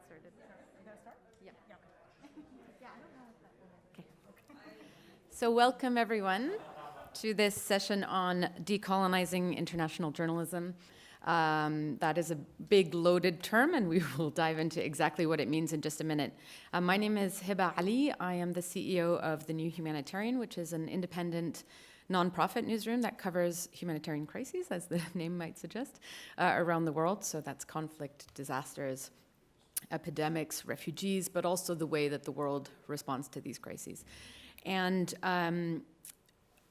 get started. Are you going to start? Yeah. Yeah, okay. Yeah, I don't know if that will. Okay. So welcome everyone to this session on decolonizing international journalism. That is a big loaded term, and we will dive into exactly what it means in just a minute. My name is Hiba Ali. I am the CEO of the New Humanitarian, which is an independent nonprofit newsroom that covers humanitarian crises, as the name might suggest, around the world. So that's conflict, disasters, epidemics, refugees, but also the way that the world responds to these crises. And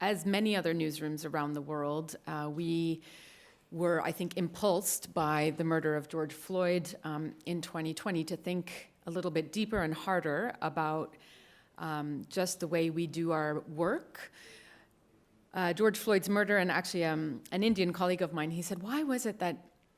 as many other newsrooms around the world, we were, I think, impulsed by the murder of George Floyd in 2020 to think a little bit deeper and harder about just the way we do our work. George Floyd's murder, and actually an Indian colleague of mine, he said, why was it that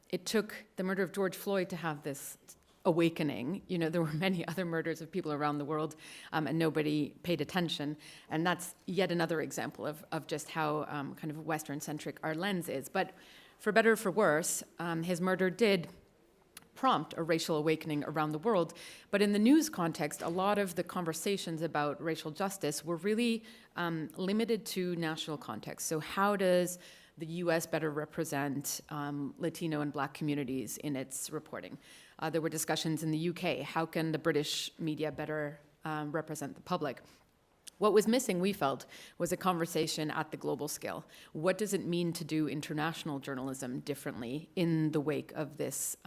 it took the murder of George Floyd to have this awakening? You know, there were many other murders of people around the world, and nobody paid attention. And that's yet another example of just how kind of Western-centric our lens is. But for better or for worse, his murder did prompt a racial awakening around the world. But in the news context, a lot of the conversations about racial justice were really limited to national context. So how does the US better represent Latino and Black communities in its reporting? There were discussions in the UK. How can the British media better represent the public? What was missing, we felt, was a conversation at the global scale. What does it mean to do international journalism differently in the wake of this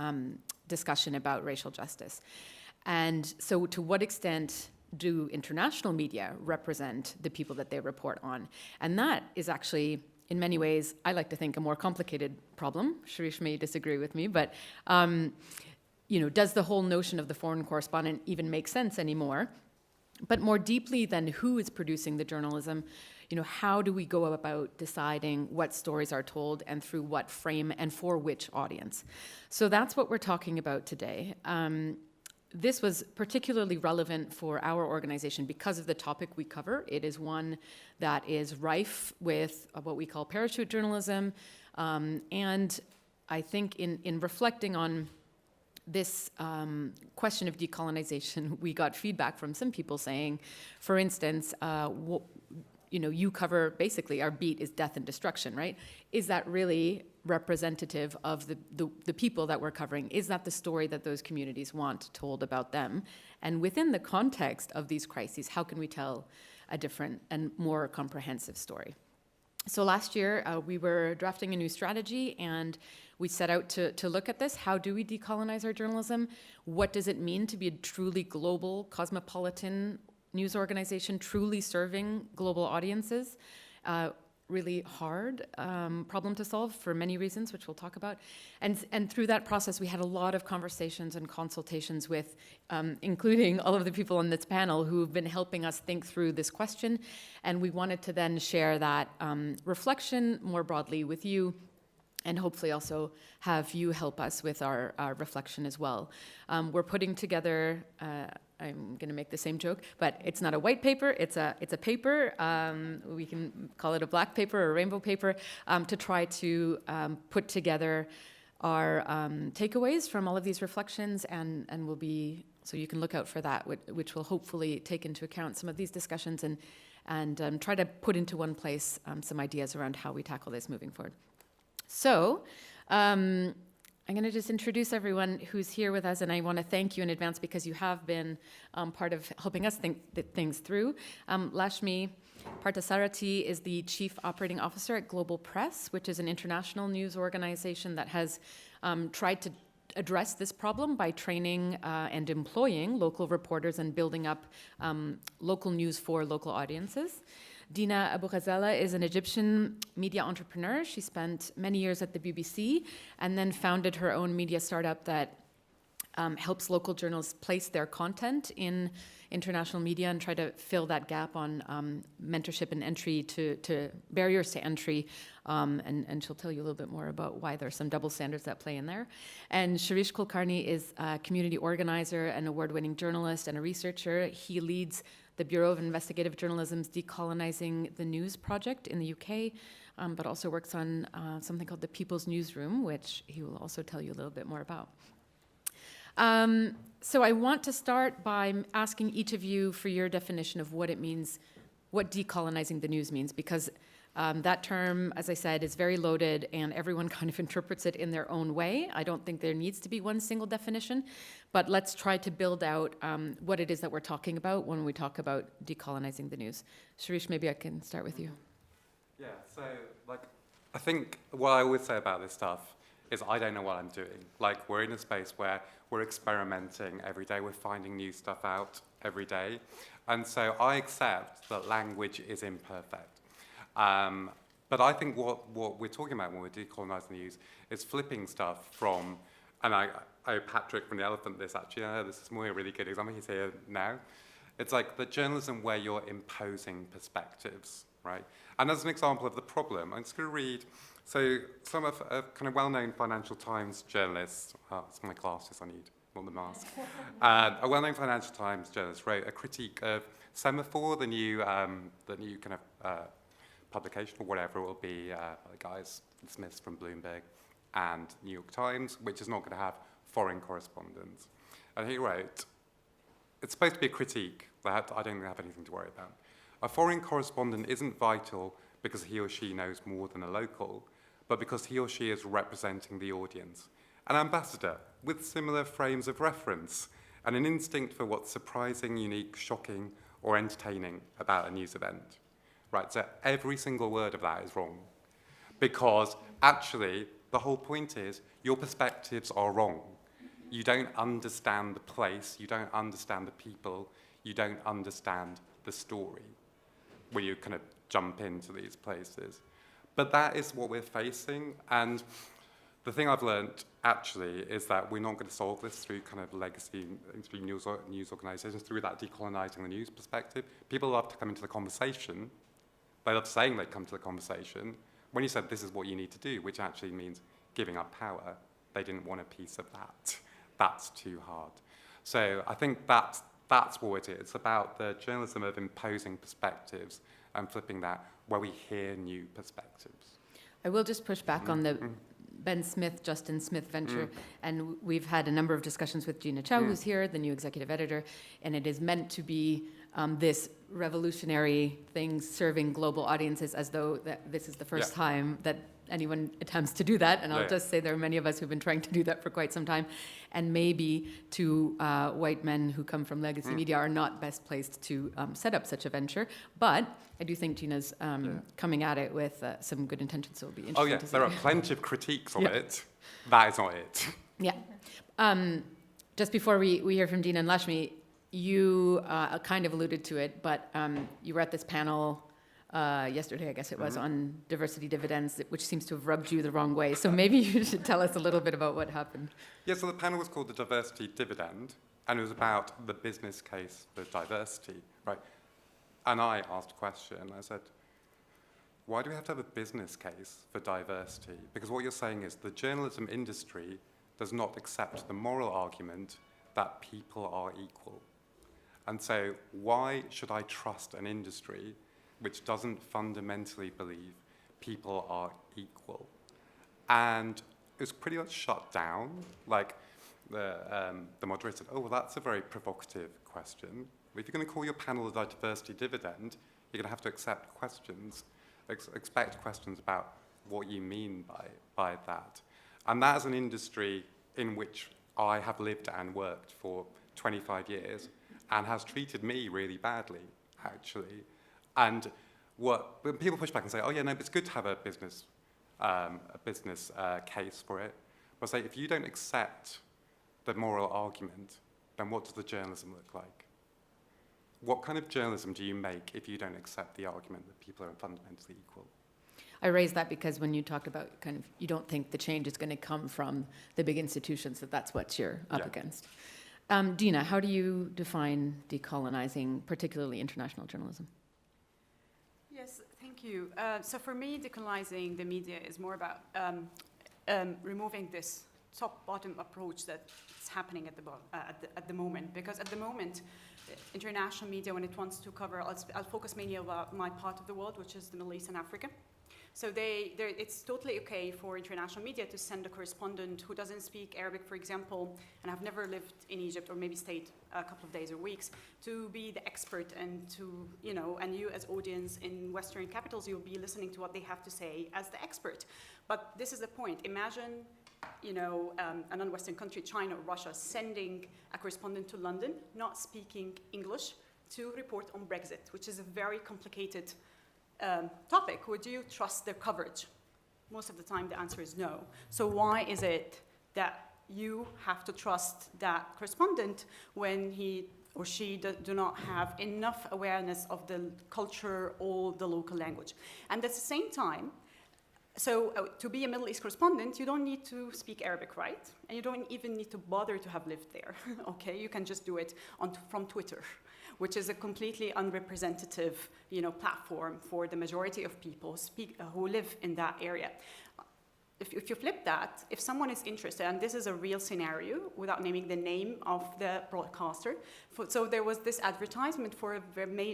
discussion about racial justice? And so to what extent do international media represent the people that they report on? And that is actually, in many ways, I like to think, a more complicated problem. Shirish may disagree with me, but you know, does the whole notion of the foreign correspondent even make sense anymore? But more deeply than who is producing the journalism, you know, how do we go about deciding what stories are told and through what frame and for which audience? So that's what we're talking about today. This was particularly relevant for our organization because of the topic we cover. It is one that is rife with what we call parachute journalism. And I think in reflecting on this question of decolonization, we got feedback from some people saying, for instance, you know, you cover, basically our beat is death and destruction, right? Is that really representative of the people that we're covering? Is that the story that those communities want told about them? And within the context of these crises, how can we tell a different and more comprehensive story? So last year, we were drafting a new strategy, and we set out to look at this. How do we decolonize our journalism? What does it mean to be a truly global, cosmopolitan news organization, truly serving global audiences? Really hard problem to solve for many reasons, which we'll talk about. And through that process, we had a lot of conversations and consultations with, including all of the people on this panel who've been helping us think through this question. And we wanted to then share that reflection more broadly with you, and hopefully also have you help us with our reflection as well. We're putting together, I'm going to make the same joke, but it's not a white paper, it's a paper. We can call it a black paper or a rainbow paper, to try to put together our takeaways from all of these reflections, and will be, so you can look out for that, which will hopefully take into account some of these discussions and try to put into one place some ideas around how we tackle this moving forward. So I'm going to just introduce everyone who's here with us, and I want to thank you in advance because you have been part of helping us think things through. Lashmi Parthasarathi is the Chief Operating Officer at Global Press, which is an international news organization that has tried to address this problem by training and employing local reporters and building up local news for local audiences. Dina Abu Ghazala is an Egyptian media entrepreneur. She spent many years at the BBC and then founded her own media startup that helps local journalists place their content in international media and try to fill that gap on mentorship and entry to barriers to entry. And she'll tell you a little bit more about why there's some double standards that play in there. And Shirish Kulkarni is a community organizer, an award-winning journalist, and a researcher. He leads the Bureau of Investigative Journalism's Decolonizing the News project in the UK, but also works on something called the People's Newsroom, which he will also tell you a little bit more about. So I want to start by asking each of you for your definition of what it means, what decolonizing the news means, because that term, as I said, is very loaded and everyone kind of interprets it in their own way. I don't think there needs to be one single definition, but let's try to build out what it is that we're talking about when we talk about decolonizing the news. Sharish, maybe I can start with you. Yeah, so I think what I always say about this stuff is I don't know what I'm doing. Like, we're in a space where we're experimenting every day, we're finding new stuff out every day. And so I accept that language is imperfect. But I think what we're talking about when we're decolonizing the news is flipping stuff from, and I owe Patrick from The Elephant this actually, I know this is more a really good example, he's here now. It's like the journalism where you're imposing perspectives, right? And as an example of the problem, I'm just going to read, so some of a kind of well-known Financial Times journalist, it's my glasses I need, not the mask, a well-known Financial Times journalist wrote a critique of Semaphore, the new kind of publication or whatever it will be, by the guys Smiths from Bloomberg and New York Times, which is not going to have foreign correspondents. And he wrote, it's supposed to be a critique that I don't have anything to worry about. A foreign correspondent isn't vital because he or she knows more than a local, but because he or she is representing the audience. An ambassador with similar frames of reference and an instinct for what's surprising, unique, shocking, or entertaining about a news event. Right, so every single word of that is wrong. Because actually, the whole point is your perspectives are wrong. You don't understand the place, you don't understand the people, you don't understand the story when you kind of jump into these places. But that is what we're facing, and the thing I've learned actually is that we're not going to solve this through kind of legacy, through news organisations, through that decolonising the news perspective. People love to come into the conversation. They love saying they come to the conversation. When you said this is what you need to do, which actually means giving up power, they didn't want a piece of that. That's too hard. So I think that's what it is. It's about the journalism of imposing perspectives and flipping that where we hear new perspectives. I will just push back on the Ben Smith, Justin Smith venture, and we've had a number of discussions with Gina Chow, who's here, the new executive editor, and it is meant to be this revolutionary thing serving global audiences as though this is the first time that anyone attempts to do that. And I'll just say there are many of us who've been trying to do that for quite some time. And maybe two white men who come from legacy media are not best placed to set up such a venture. But I do think Gina's coming at it with some good intentions, so it'll be interesting to see. There are plenty of critiques on it. That is not it. Yeah. Just before we hear from Dina and Lashmi, you kind of alluded to it, but you were at this panel yesterday, I guess it was, on diversity dividends, which seems to have rubbed you the wrong way. So maybe you should tell us a little bit about what happened. Yeah, so the panel was called the Diversity Dividend, and it was about the business case for diversity, right? And I asked a question. I said, why do we have to have a business case for diversity? Because what you're saying is the journalism industry does not accept the moral argument that people are equal. And so why should I trust an industry which doesn't fundamentally believe people are equal? And it was pretty much shut down. Like the moderator said, oh, well, that's a very provocative question. If you're going to call your panel a diversity dividend, you're going to have to accept questions, expect questions about what you mean by that. And that is an industry in which I have lived and worked for 25 years and has treated me really badly, actually. And when people push back and say, oh, yeah, no, but it's good to have a business case for it. But I say, if you don't accept the moral argument, then what does the journalism look like? What kind of journalism do you make if you don't accept the argument that people are fundamentally equal? I raised that because when you talked about kind of, you don't think the change is going to come from the big institutions, that's what you're up against. Dina, how do you define decolonizing, particularly international journalism? Yes, thank you. So for me, decolonizing the media is more about removing this top-bottom approach that's happening at the moment. Because at the moment, international media, when it wants to cover, I'll focus mainly about my part of the world, which is the Middle East and Africa. So it's totally okay for international media to send a correspondent who doesn't speak Arabic, for example, and have never lived in Egypt or maybe stayed a couple of days or weeks, to be the expert and to, and you as audience in Western capitals, you'll be listening to what they have to say as the expert. But this is the point. Imagine, a non-Western country, China or Russia, sending a correspondent to London, not speaking English, to report on Brexit, which is a very complicated topic. Would you trust their coverage? Most of the time, the answer is no. So why is it that you have to trust that correspondent when he or she do not have enough awareness of the culture or the local language? And at the same time, to be a Middle East correspondent, you don't need to speak Arabic, right? And you don't even need to bother to have lived there, okay? You can just do it from Twitter, which is a completely unrepresentative, platform for the majority of people who live in that area. If you flip that, if someone is interested, and this is a real scenario without naming the name of the broadcaster, so there was this advertisement for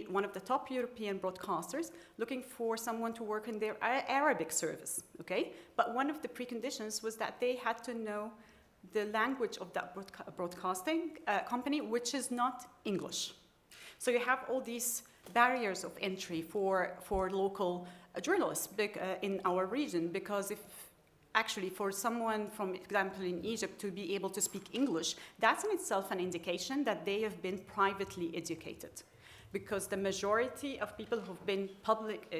one of the top European broadcasters looking for someone to work in their Arabic service, okay? But one of the preconditions was that they had to know the language of that broadcasting company, which is not English. So you have all these barriers of entry for local journalists in our region, because actually for someone, from example in Egypt, to be able to speak English, that's in itself an indication that they have been privately educated. Because the majority of people who've been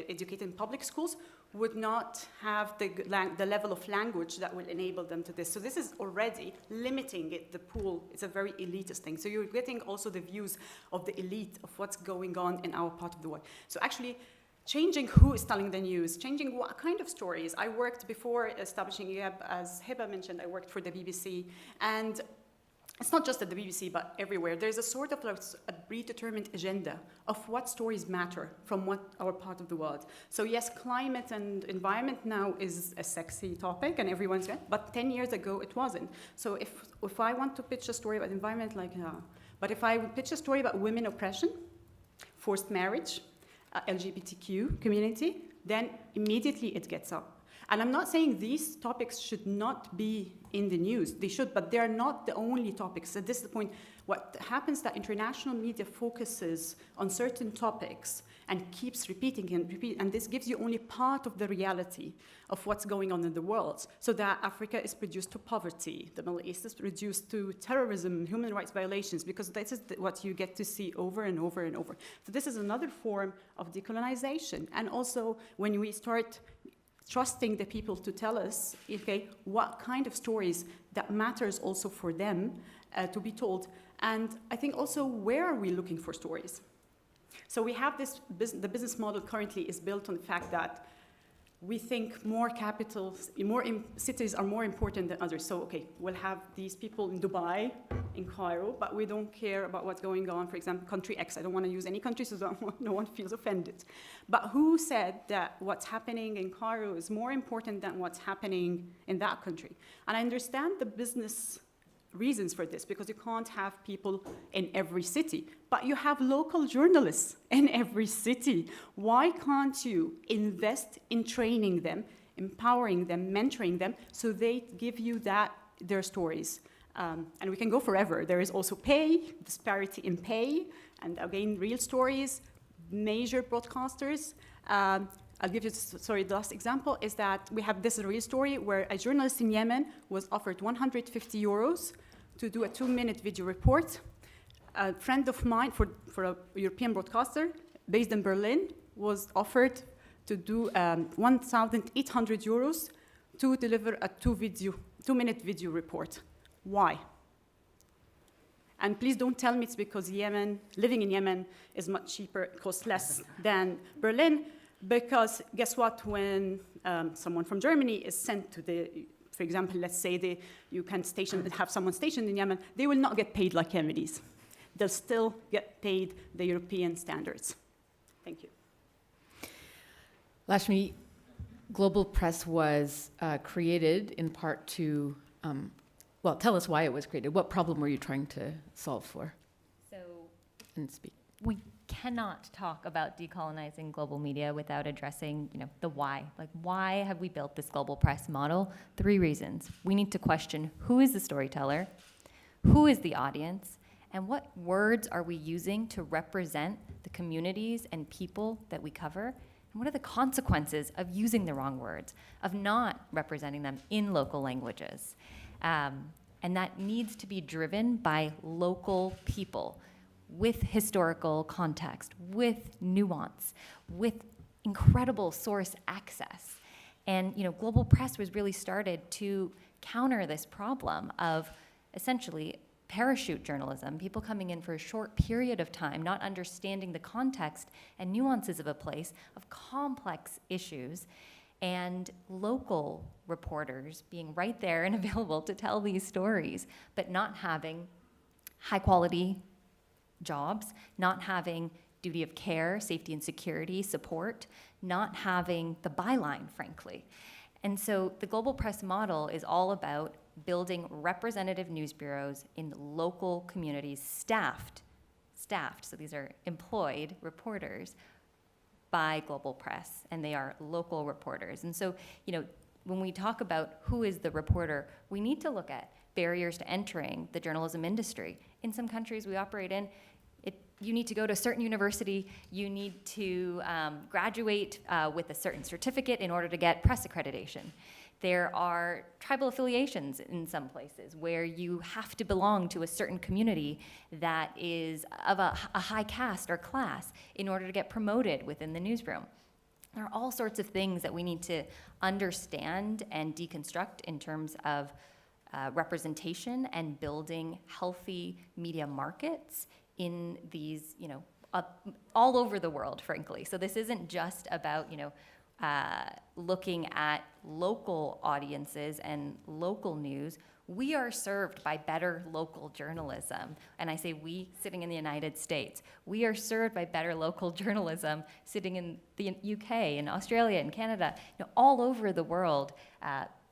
educated in public schools would not have the level of language that will enable them to this. So this is already limiting the pool. It's a very elitist thing. So you're getting also the views of the elite of what's going on in our part of the world. So actually, changing who is telling the news, changing what kind of stories. I worked before establishing IAB, as Hiba mentioned, I worked for the BBC. And it's not just at the BBC, but everywhere. There's a sort of a predetermined agenda of what stories matter from our part of the world. So yes, climate and environment now is a sexy topic and everyone's, but 10 years ago it wasn't. So if I want to pitch a story about environment, but if I would pitch a story about women oppression, forced marriage, LGBTQ community, then immediately it gets up. And I'm not saying these topics should not be in the news. They should, but they're not the only topics. So this is the point. What happens is that international media focuses on certain topics and keeps repeating and repeating, and this gives you only part of the reality of what's going on in the world. So that Africa is reduced to poverty, the Middle East is reduced to terrorism, human rights violations, because this is what you get to see over and over and over. So this is another form of decolonization. And also, when we start trusting the people to tell us, okay, what kind of stories that matters also for them to be told. And I think also, where are we looking for stories? So we have the business model currently is built on the fact that we think more capitals, cities are more important than others. So, okay, we'll have these people in Dubai, in Cairo, but we don't care about what's going on, for example, country X. I don't want to use any country so no one feels offended. But who said that what's happening in Cairo is more important than what's happening in that country? And I understand the business reasons for this, because you can't have people in every city, but you have local journalists in every city. Why can't you invest in training them, empowering them, mentoring them, so they give you their stories? And we can go forever. There is also pay, disparity in pay, and again, real stories, major broadcasters. I'll give you, the last example is that we have this real story where a journalist in Yemen was offered 150 euros to do a 2-minute video report. A friend of mine, for a European broadcaster based in Berlin, was offered to do 1,800 euros to deliver a 2-minute video report. Why? And please don't tell me it's because living in Yemen is much cheaper, it costs less than Berlin. Because guess what, when someone from Germany is sent to for example, let's say you can have someone stationed in Yemen, they will not get paid like Yemenis. They'll still get paid the European standards. Thank you. Lashmi, Global Press was created in part to, tell us why it was created. What problem were you trying to solve for? So And speak. we cannot talk about decolonizing global media without addressing, the why. Like, why have we built this global press model? 3 reasons. We need to question, who is the storyteller? Who is the audience? And what words are we using to represent the communities and people that we cover? And what are the consequences of using the wrong words, of not representing them in local languages? And that needs to be driven by local people with historical context, with nuance, with incredible source access. And global press was really started to counter this problem of essentially parachute journalism, people coming in for a short period of time, not understanding the context and nuances of a place, of complex issues, and local reporters being right there and available to tell these stories, but not having high quality jobs, not having duty of care, safety and security support, not having the byline, frankly. And so the global press model is all about building representative news bureaus in local communities, staffed, so these are employed reporters by global press, and they are local reporters. And so, when we talk about who is the reporter, we need to look at barriers to entering the journalism industry. In some countries we operate in, you need to go to a certain university, you need to graduate with a certain certificate in order to get press accreditation. There are tribal affiliations in some places where you have to belong to a certain community that is of a high caste or class in order to get promoted within the newsroom. There are all sorts of things that we need to understand and deconstruct in terms of representation and building healthy media markets in these, all over the world, frankly. So this isn't just about, looking at local audiences and local news. We are served by better local journalism. And I say we, sitting in the United States. We are served by better local journalism sitting in the UK and Australia and Canada, all over the world.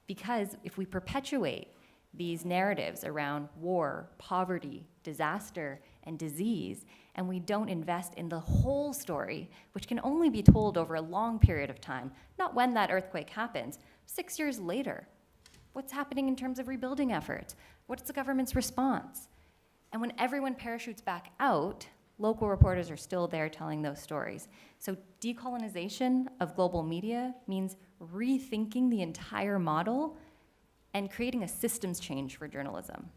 Because if we perpetuate these narratives around war, poverty, disaster, and disease, and we don't invest in the whole story, which can only be told over a long period of time, not when that earthquake happens, 6 years later. What's happening in terms of rebuilding efforts? What's the government's response? And when everyone parachutes back out, local reporters are still there telling those stories. So decolonization of global media means rethinking the entire model and creating a systems change for journalism.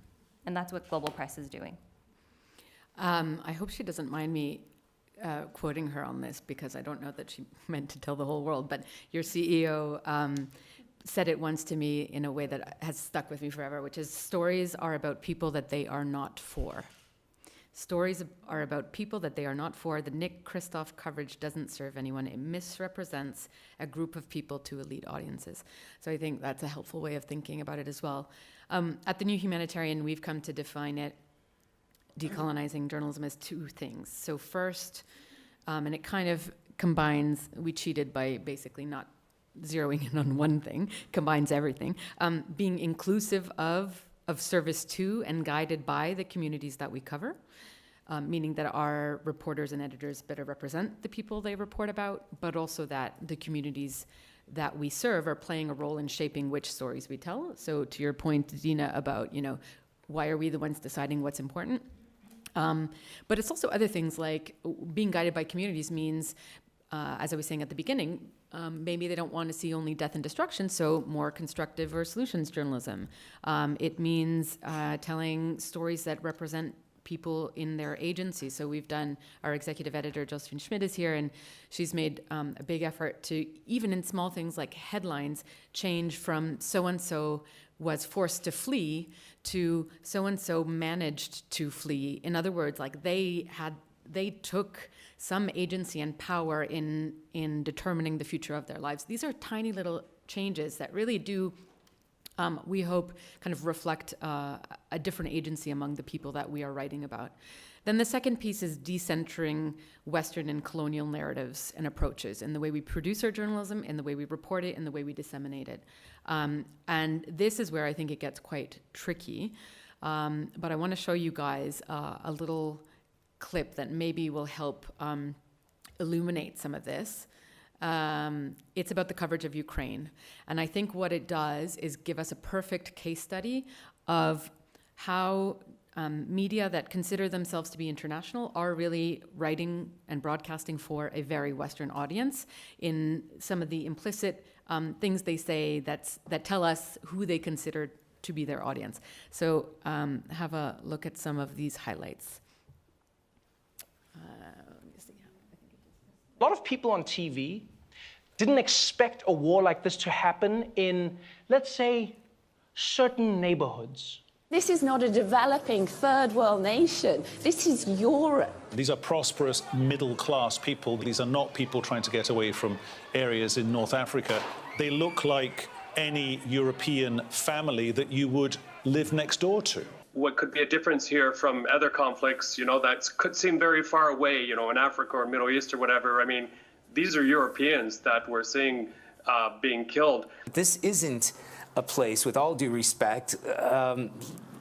And that's what global press is doing. I hope she doesn't mind me quoting her on this, because I don't know that she meant to tell the whole world, but your CEO said it once to me in a way that has stuck with me forever, which is stories are about people that they are not for. Stories are about people that they are not for. The Nick Kristof coverage doesn't serve anyone. It misrepresents a group of people to elite audiences. So I think that's a helpful way of thinking about it as well. At the New Humanitarian, we've come to define it, decolonizing journalism, as 2 things. So first, and it kind of combines, we cheated by basically not zeroing in on one thing, combines everything, being inclusive of service to and guided by the communities that we cover, meaning that our reporters and editors better represent the people they report about, but also that the communities that we serve are playing a role in shaping which stories we tell. So to your point, Dina, about, why are we the ones deciding what's important? But it's also other things, like being guided by communities means, as I was saying at the beginning, maybe they don't want to see only death and destruction, so more constructive or solutions journalism. It means telling stories that represent people in their agency. So we've done, our executive editor, Josephine Schmidt, is here, and she's made a big effort to, even in small things like headlines, change from so-and-so was forced to flee to so-and-so managed to flee. In other words, like they took some agency and power in determining the future of their lives. These are tiny little changes that really do, we hope, kind of reflect a different agency among the people that we are writing about. Then the second piece is decentering Western and colonial narratives and approaches in the way we produce our journalism, in the way we report it, in the way we disseminate it. And this is where I think it gets quite tricky. But I want to show you guys a little clip that maybe will help illuminate some of this. It's about the coverage of Ukraine. And I think what it does is give us a perfect case study of how media that consider themselves to be international are really writing and broadcasting for a very Western audience in some of the implicit things they say that tell us who they consider to be their audience. So have a look at some of these highlights. Let me see. A lot of people on TV didn't expect a war like this to happen in, let's say, certain neighborhoods. This is not a developing third world nation. This is Europe. These are prosperous middle-class people. These are not people trying to get away from areas in North Africa. They look like any European family that you would live next door to. What could be a difference here from other conflicts, that could seem very far away, in Africa or Middle East or whatever. I mean, these are Europeans that we're seeing being killed. This isn't a place, with all due respect,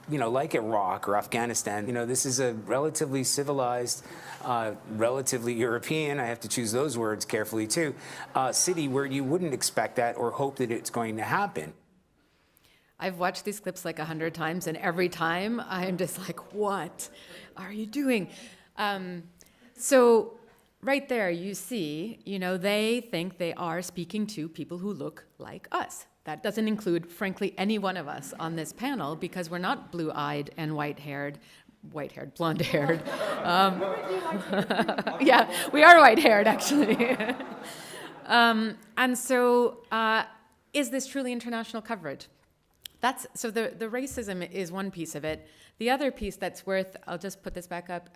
like Iraq or Afghanistan. This is a relatively civilized, relatively European, I have to choose those words carefully too, city where you wouldn't expect that or hope that it's going to happen. I've watched these clips like 100 times, and every time I'm just like, what are you doing? So right there you see, they think they are speaking to people who look like us. That doesn't include, frankly, any one of us on this panel, because we're not blue-eyed and white-haired, blonde-haired. Yeah, we are white-haired, actually. And so is this truly international coverage? So the racism is one piece of it. The other piece that's I'll just put this back up,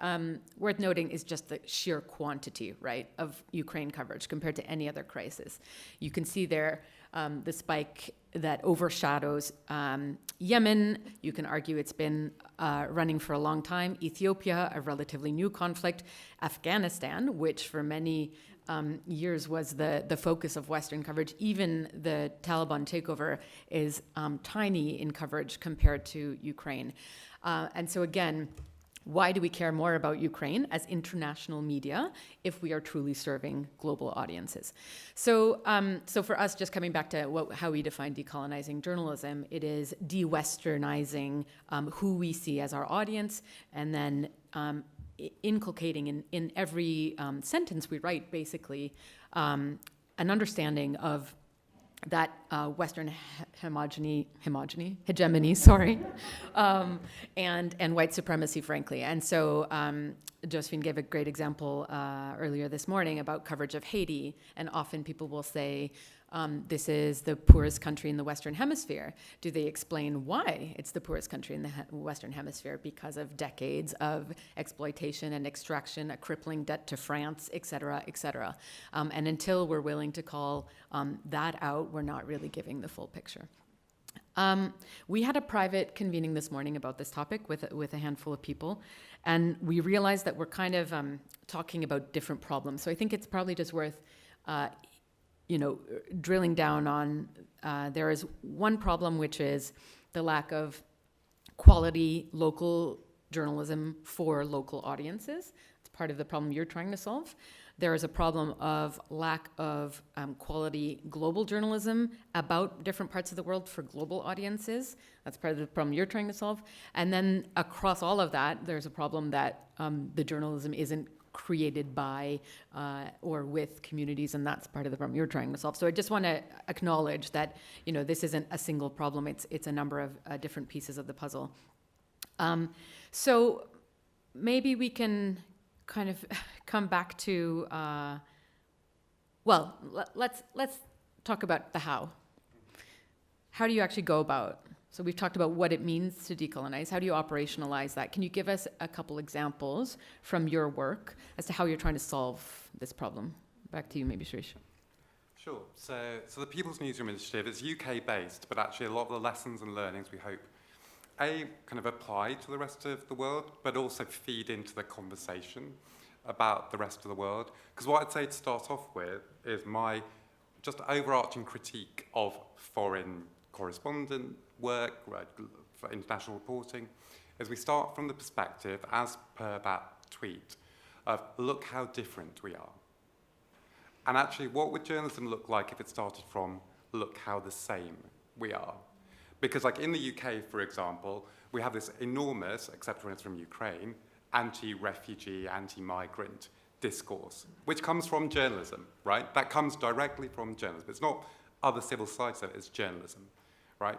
worth noting is just the sheer quantity, right, of Ukraine coverage compared to any other crisis. You can see there the spike that overshadows Yemen. You can argue it's been running for a long time. Ethiopia, a relatively new conflict. Afghanistan, which for many years was the focus of Western coverage. Even the Taliban takeover is tiny in coverage compared to Ukraine. And so again, why do we care more about Ukraine as international media if we are truly serving global audiences? So for us, just coming back to how we define decolonizing journalism, it is de-Westernizing who we see as our audience, and then inculcating in every sentence we write, basically, an understanding of that Western hegemony, sorry, and white supremacy, frankly. And so Josephine gave a great example earlier this morning about coverage of Haiti, and often people will say, this is the poorest country in the Western Hemisphere. Do they explain why it's the poorest country in the Western Hemisphere? Because of decades of exploitation and extraction, a crippling debt to France, et cetera, et cetera. And until we're willing to call that out, we're not really giving the full picture. We had a private convening this morning about this topic with a handful of people, and we realized that we're kind of talking about different problems. So I think it's probably just worth drilling down on, there is one problem, which is the lack of quality local journalism for local audiences. It's part of the problem you're trying to solve. There is a problem of lack of quality global journalism about different parts of the world for global audiences. That's part of the problem you're trying to solve. And then across all of that, there's a problem that the journalism isn't created by or with communities, and that's part of the problem you're trying to solve. So I just want to acknowledge that this isn't a single problem. It's a number of different pieces of the puzzle. So maybe we can kind of come back to let's talk about the how. How do you actually go about? So we've talked about what it means to decolonize. How do you operationalize that? Can you give us a couple examples from your work as to how you're trying to solve this problem? Back to you, maybe, Shirish. Sure. So the People's Newsroom Initiative is UK-based, but actually a lot of the lessons and learnings we hope, kind of apply to the rest of the world, but also feed into the conversation about the rest of the world. Because what I'd say to start off with is my just overarching critique of foreign correspondent work, right, for international reporting, is we start from the perspective, as per that tweet of, look how different we are. And actually, what would journalism look like if it started from, look how the same we are? Because like in the UK, for example, we have this enormous, except when it's from Ukraine, anti-refugee, anti-migrant discourse, which comes from journalism, right? That comes directly from journalism. It's not other civil society stuff, it's journalism, right?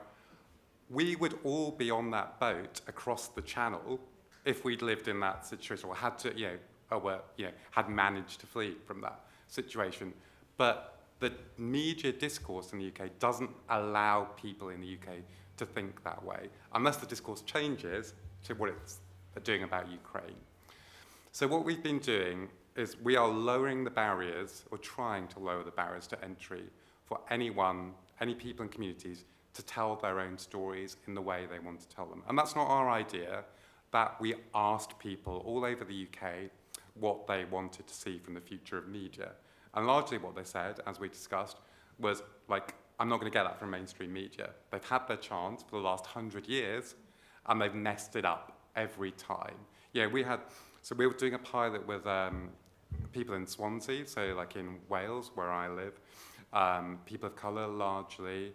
We would all be on that boat across the channel if we'd lived in that situation or had to, had managed to flee from that situation. But the media discourse in the UK doesn't allow people in the UK to think that way, unless the discourse changes to what it's doing about Ukraine. So what we've been doing is we are lowering the barriers, or trying to lower the barriers to entry for anyone, any people and communities to tell their own stories in the way they want to tell them. And that's not our idea, that we asked people all over the UK what they wanted to see from the future of media. And largely what they said, as we discussed, was like, I'm not going to get that from mainstream media. They've had their chance for the last 100 years, and they've messed it up every time. Yeah, we were doing a pilot with people in Swansea, so like in Wales, where I live, people of colour largely,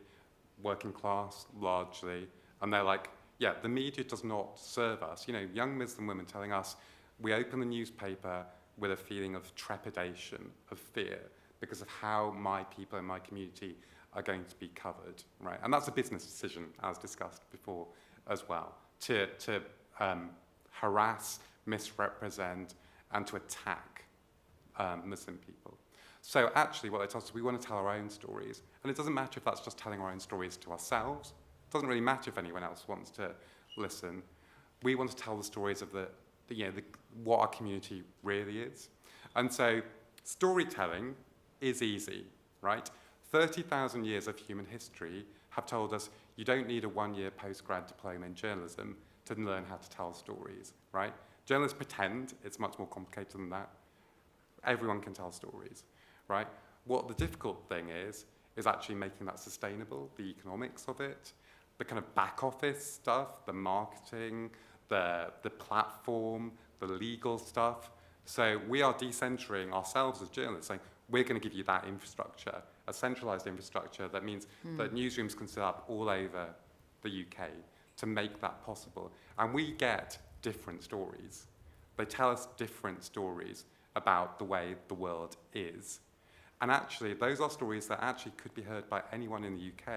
working class largely, and they're like, yeah, the media does not serve us. You know, young Muslim women telling us, we open the newspaper with a feeling of trepidation, of fear, because of how my people in my community are going to be covered, right? And that's a business decision, as discussed before as well, to harass, misrepresent, and to attack Muslim people. So actually what they tell us is we want to tell our own stories. And it doesn't matter if that's just telling our own stories to ourselves. It doesn't really matter if anyone else wants to listen. We want to tell the stories of what our community really is. And so storytelling is easy, right? 30,000 years of human history have told us you don't need a one-year postgrad diploma in journalism to learn how to tell stories, right? Journalists pretend it's much more complicated than that. Everyone can tell stories, right? What the difficult thing is actually making that sustainable, the economics of it, the kind of back office stuff, the marketing, the platform, the legal stuff. So we are decentering ourselves as journalists, saying we're going to give you that infrastructure, a centralized infrastructure that means that newsrooms can set up all over the UK to make that possible. And we get different stories. They tell us different stories about the way the world is. And actually, those are stories that actually could be heard by anyone in the UK,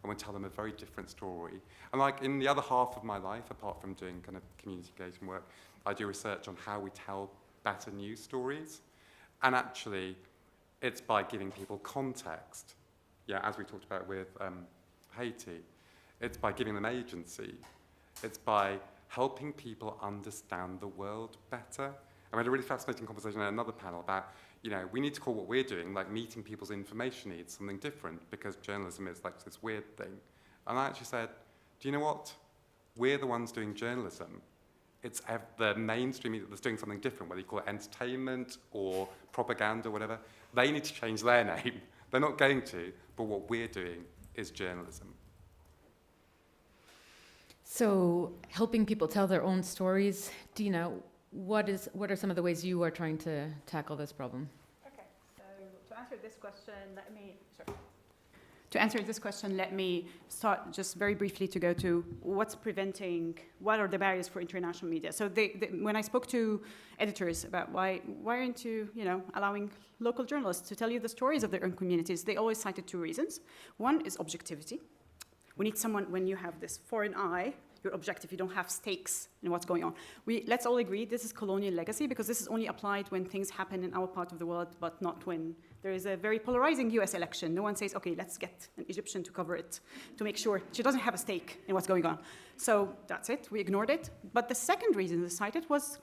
and would tell them a very different story. And like in the other half of my life, apart from doing kind of community engagement work, I do research on how we tell better news stories. And actually, it's by giving people context. Yeah, as we talked about with Haiti. It's by giving them agency. It's by helping people understand the world better. And we had a really fascinating conversation in another panel about, we need to call what we're doing, like meeting people's information needs, something different, because journalism is like this weird thing. And I actually said, do you know what? We're the ones doing journalism. It's the mainstream media that's doing something different, whether you call it entertainment or propaganda or whatever. They need to change their name. They're not going to, but what we're doing is journalism. So helping people tell their own stories, Dina, what are some of the ways you are trying to tackle this problem? Okay, so to answer this question, let me start just very briefly to go to what are the barriers for international media. So when I spoke to editors about why aren't you, allowing local journalists to tell you the stories of their own communities, they always cited two reasons. One is objectivity. We need someone, when you have this foreign eye, you're objective, you don't have stakes in what's going on. Let's all agree this is colonial legacy, because this is only applied when things happen in our part of the world, but not when there is a very polarizing US election. No one says, okay, let's get an Egyptian to cover it, to make sure she doesn't have a stake in what's going on. So that's it, we ignored it. But the second reason they cited was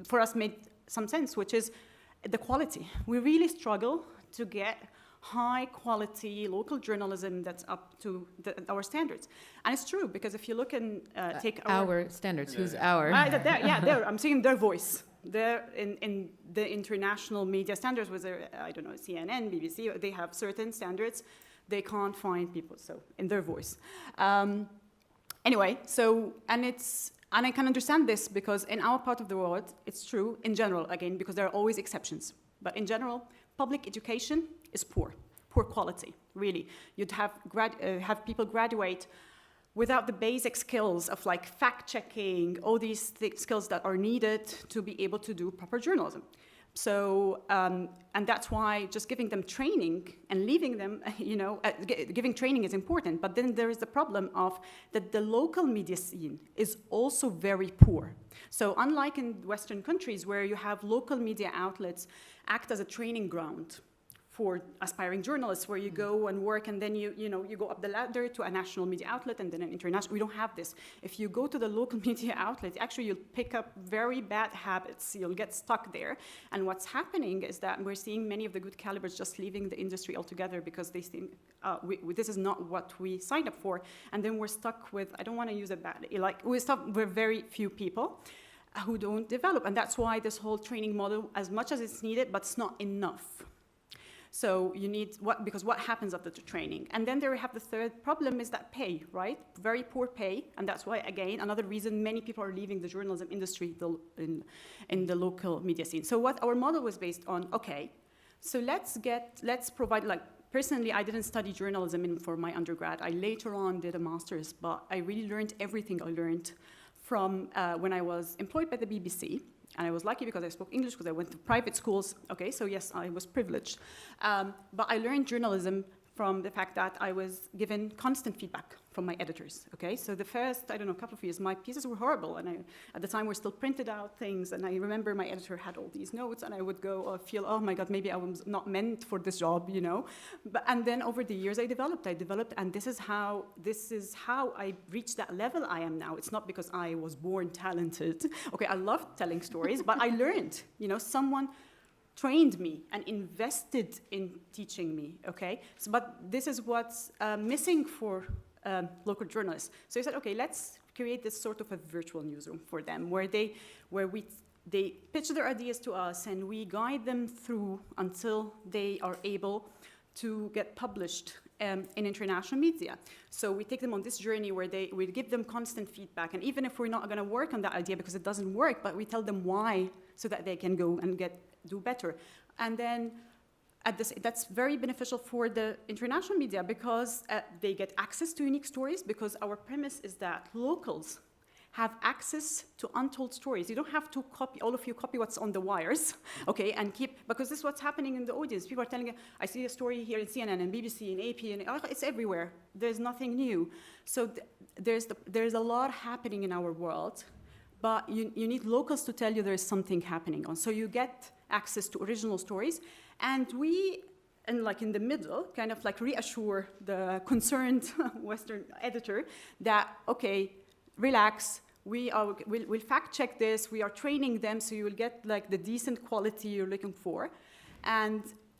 for us made some sense, which is the quality. We really struggle to get high quality local journalism that's up to our standards. And it's true, because if you look and take our standards, who's our? I'm saying their voice. They're in the international media standards, whether, CNN, BBC, they have certain standards. They can't find people, so in their voice. Anyway, and it's And I can understand this because in our part of the world, it's true in general, again, because there are always exceptions. But in general, public education is poor quality, really. You'd have people graduate without the basic skills of like fact-checking, all these skills that are needed to be able to do proper journalism. So, and that's why just giving them training and leaving them, giving training is important. But then there is the problem of that the local media scene is also very poor. So unlike in Western countries where you have local media outlets act as a training ground for aspiring journalists, where you go and work, and then you go up the ladder to a national media outlet and then an international. We don't have this. If you go to the local media outlet, actually you'll pick up very bad habits. You'll get stuck there. And what's happening is that we're seeing many of the good calibers just leaving the industry altogether because they think this is not what we signed up for. And then we're stuck with, I don't want to use it badly, like we're stuck with very few people who don't develop. And that's why this whole training model, as much as it's needed, but it's not enough. So you need, because what happens after the training? And then there we have the third problem is that pay, right? Very poor pay, and that's why, again, another reason many people are leaving the journalism industry in the local media scene. So what our model was based on, okay, so let's provide, like, personally, I didn't study journalism for my undergrad. I later on did a master's, but I really learned everything I learned from when I was employed by the BBC. And I was lucky because I spoke English, because I went to private schools. Okay, so yes, I was privileged. But I learned journalism from the fact that I was given constant feedback from my editors, okay? So the first, I don't know, couple of years, my pieces were horrible, and at the time, were still printed out things, and I remember my editor had all these notes, and I would go feel, oh my God, maybe I was not meant for this job, and then over the years, I developed, and this is how I reached that level I am now. It's not because I was born talented. Okay, I loved telling stories, but I learned, someone trained me and invested in teaching me, okay? So, but this is what's missing for local journalists. So I said, okay, let's create this sort of a virtual newsroom for them, where they pitch their ideas to us and we guide them through until they are able to get published in international media. So we take them on this journey where we give them constant feedback, and even if we're not gonna work on that idea because it doesn't work, but we tell them why so that they can go and do better. And then that's very beneficial for the international media because they get access to unique stories, because our premise is that locals have access to untold stories. You don't have to copy what's on the wires, okay, and because this is what's happening in the audience. People are telling you, I see a story here in CNN and BBC and AP, and it's everywhere. There's nothing new. So there's a lot happening in our world, but you need locals to tell you there's something happening on. So you get access to original stories, and like in the middle, kind of like reassure the concerned Western editor that, okay, relax, we'll fact check this, we are training them so you will get like the decent quality you're looking for.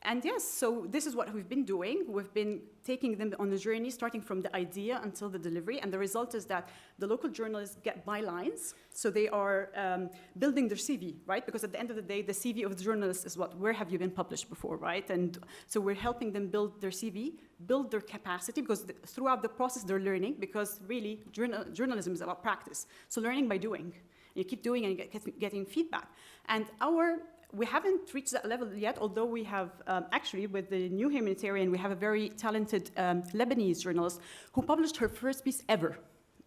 And yes, so this is what we've been doing. We've been taking them on the journey, starting from the idea until the delivery. And the result is that the local journalists get bylines. So they are building their CV, right? Because at the end of the day, the CV of the journalist is where have you been published before, right? And so we're helping them build their CV, build their capacity, because throughout the process, they're learning, because really, journalism is about practice. So learning by doing. You keep doing and getting feedback. And we haven't reached that level yet, although we have, actually, with the new Humanitarian, we have a very talented Lebanese journalist who published her first piece ever.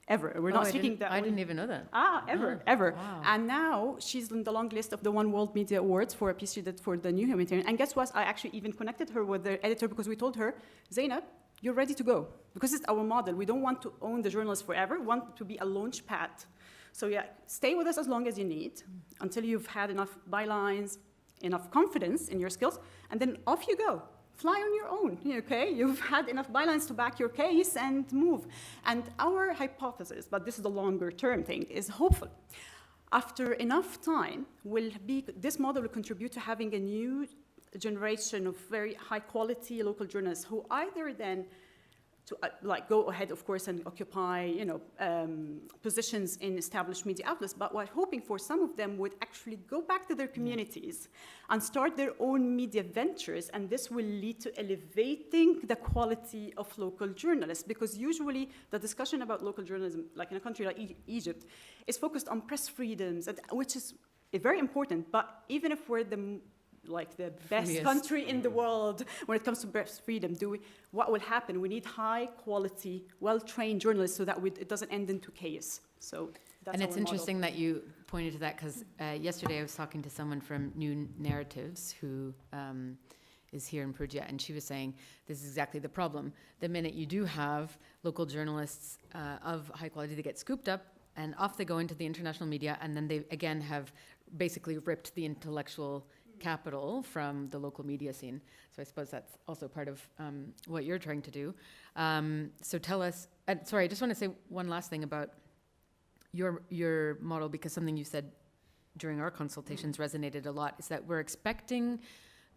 We're not speaking that. I didn't even know that. Ever. Wow. And now she's on the long list of the One World Media Awards for a piece she did for the new Humanitarian. And guess what? I actually even connected her with the editor because we told her, Zainab, you're ready to go. Because it's our model. We don't want to own the journalist forever. We want to be a launch pad. So yeah, stay with us as long as you need, until you've had enough bylines, enough confidence in your skills, and then off you go. Fly on your own, okay? You've had enough bylines to back your case and move. And our hypothesis, but this is the longer term thing, is hopeful. After enough time, this model will contribute to having a new generation of very high quality local journalists who either then go ahead, of course, and occupy, positions in established media outlets, but we're hoping for some of them would actually go back to their communities and start their own media ventures, and this will lead to elevating the quality of local journalists, because usually the discussion about local journalism, like in a country like Egypt, is focused on press freedoms, which is very important, but even if we're the best country in the world when it comes to press freedom, what will happen? We need high quality, well-trained journalists so that it doesn't end into chaos. So that's and it's our model. interesting that you pointed to that, because yesterday I was talking to someone from New Narratives who is here in Perugia, and she was saying this is exactly the problem. The minute you do have local journalists of high quality, they get scooped up and off they go into the international media, and then they again have basically ripped the intellectual capital from the local media scene. So I suppose that's also part of what you're trying to do. So tell us, sorry, I just want to say one last thing about your model, because something you said during our consultations resonated a lot, is that we're expecting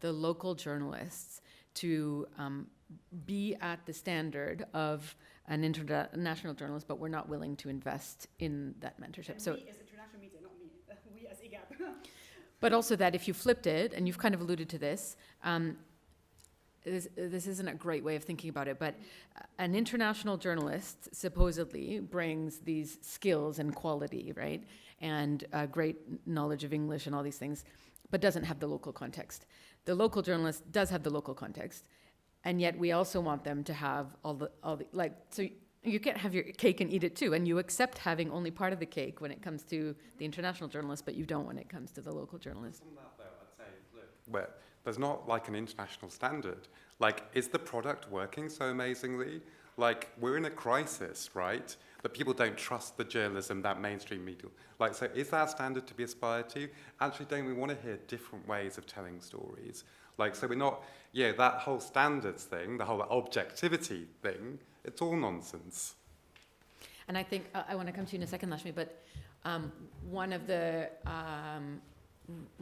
the local journalists to be at the standard of an international journalist, but we're not willing to invest in that mentorship. And so we as international media, not me, we as IGAP. But also that if you flipped it, and you've kind of alluded to this, this isn't a great way of thinking about it, but an international journalist supposedly brings these skills and quality, right? And great knowledge of English and all these things, but doesn't have the local context. The local journalist does have the local context, and yet we also want them to have all the so you can't have your cake and eat it too, and you accept having only part of the cake when it comes to the international journalist, but you don't when it comes to the local journalist. On that though, I'd say, look, there's not like an international standard. Like, is the product working so amazingly? Like, we're in a crisis, right? That people don't trust the journalism that mainstream media. Like, so is that a standard to be aspired to? Actually, don't we want to hear different ways of telling stories? Like, so we're not, that whole standards thing, the whole objectivity thing, it's all nonsense. And I think, I want to come to you in a second, Lashmi, but one of the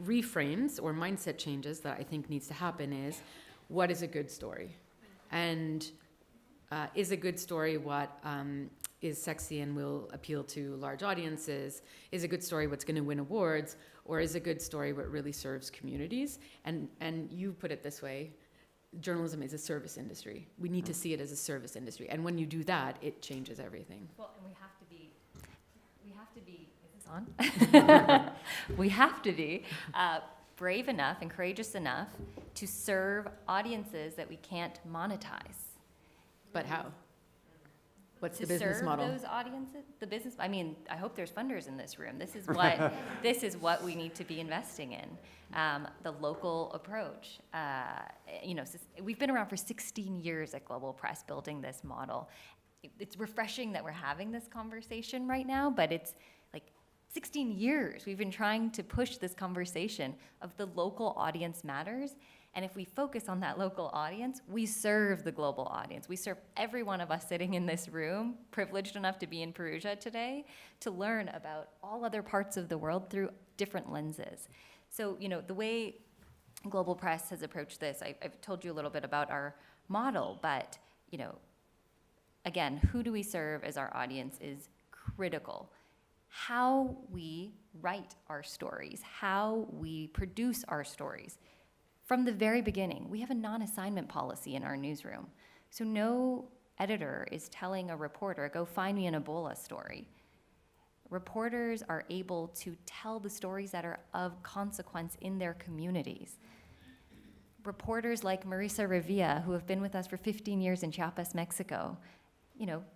reframes or mindset changes that I think needs to happen is, what is a good story? And is a good story what is sexy and will appeal to large audiences? Is a good story what's going to win awards? Or is a good story what really serves communities? And you put it this way, journalism is a service industry. We need to see it as a service industry. And when you do that, it changes everything. Well, and we have to be, is this on? We have to be brave enough and courageous enough to serve audiences that we can't monetize. But how? What's the business model? To serve those audiences, I hope there's funders in this room. This is what we need to be investing in. The local approach. We've been around for 16 years at Global Press building this model. It's refreshing that we're having this conversation right now, but it's like 16 years we've been trying to push this conversation of the local audience matters. And if we focus on that local audience, we serve the global audience. We serve every one of us sitting in this room, privileged enough to be in Perugia today, to learn about all other parts of the world through different lenses. So, the way Global Press has approached this, I've told you a little bit about our model, but, again, who do we serve as our audience is critical. How we write our stories, how we produce our stories. From the very beginning, we have a non-assignment policy in our newsroom. So no editor is telling a reporter, go find me an Ebola story. Reporters are able to tell the stories that are of consequence in their communities. Reporters like Marisa Revilla, who have been with us for 15 years in Chiapas, Mexico,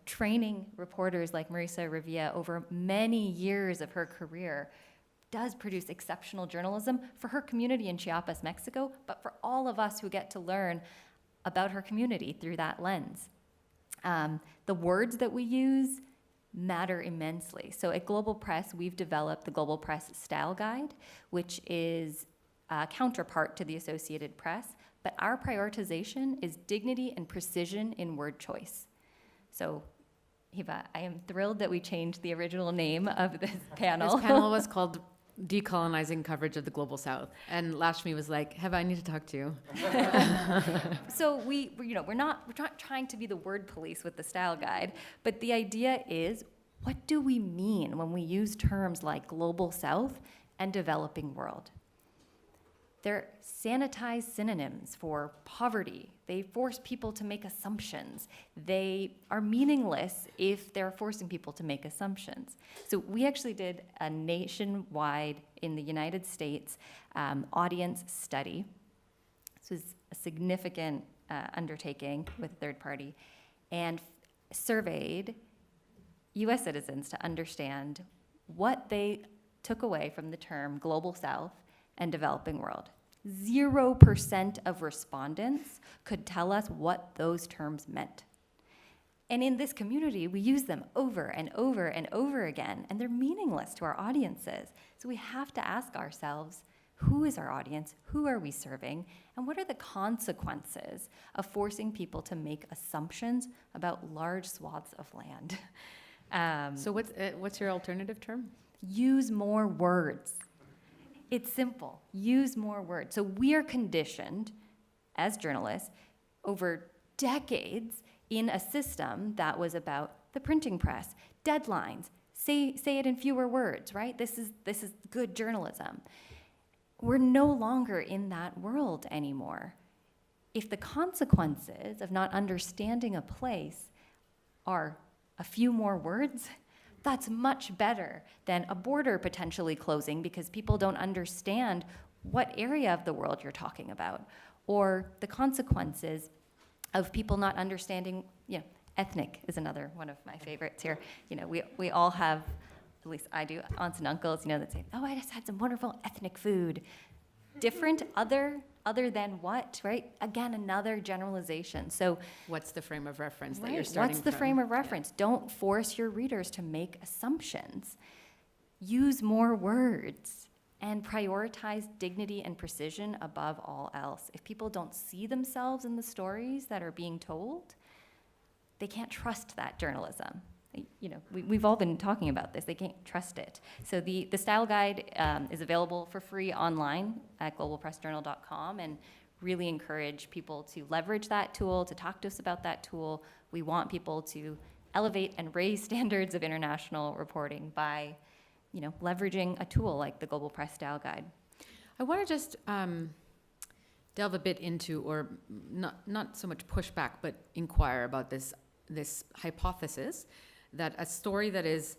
training reporters like Marisa Revilla over many years of her career does produce exceptional journalism for her community in Chiapas, Mexico, but for all of us who get to learn about her community through that lens. The words that we use matter immensely. So at Global Press, we've developed the Global Press Style Guide, which is a counterpart to the Associated Press, but our prioritization is dignity and precision in word choice. So, Hiva, I am thrilled that we changed the original name of this panel. This panel was called decolonizing coverage of the Global South. And Lashmi was like, Heba, I need to talk to you. So we're not trying to be the word police with the style guide, but the idea is, what do we mean when we use terms like Global South and developing world? They're sanitized synonyms for poverty. They force people to make assumptions. They are meaningless if they're forcing people to make assumptions. So we actually did a nationwide, in the United States, audience study. This was a significant undertaking with a third party, and surveyed US citizens to understand what they took away from the term Global South and developing world. 0% of respondents could tell us what those terms meant. And in this community, we use them over and over and over again, and they're meaningless to our audiences. So we have to ask ourselves, who is our audience? Who are we serving? And what are the consequences of forcing people to make assumptions about large swaths of land? So what's your alternative term? Use more words. It's simple. Use more words. So we are conditioned as journalists over decades in a system that was about the printing press, deadlines, say it in fewer words, right? This is good journalism. We're no longer in that world anymore. If the consequences of not understanding a place are a few more words, that's much better than a border potentially closing because people don't understand what area of the world you're talking about, or the consequences of people not understanding, ethnic is another one of my favorites here. We all have, at least I do, aunts and uncles, that say, oh, I just had some wonderful ethnic food. Different, other than what, right? Again, another generalization. So What's the frame of reference that right, you're starting what's the from? frame of reference? Don't force your readers to make assumptions. Use more words and prioritize dignity and precision above all else. If people don't see themselves in the stories that are being told, they can't trust that journalism. We've all been talking about this. They can't trust it. So the style guide is available for free online at globalpressjournal.com, and really encourage people to leverage that tool, to talk to us about that tool. We want people to elevate and raise standards of international reporting by, leveraging a tool like the Global Press Style Guide. I want to just delve a bit into, or not so much push back, but inquire about this hypothesis that a story that is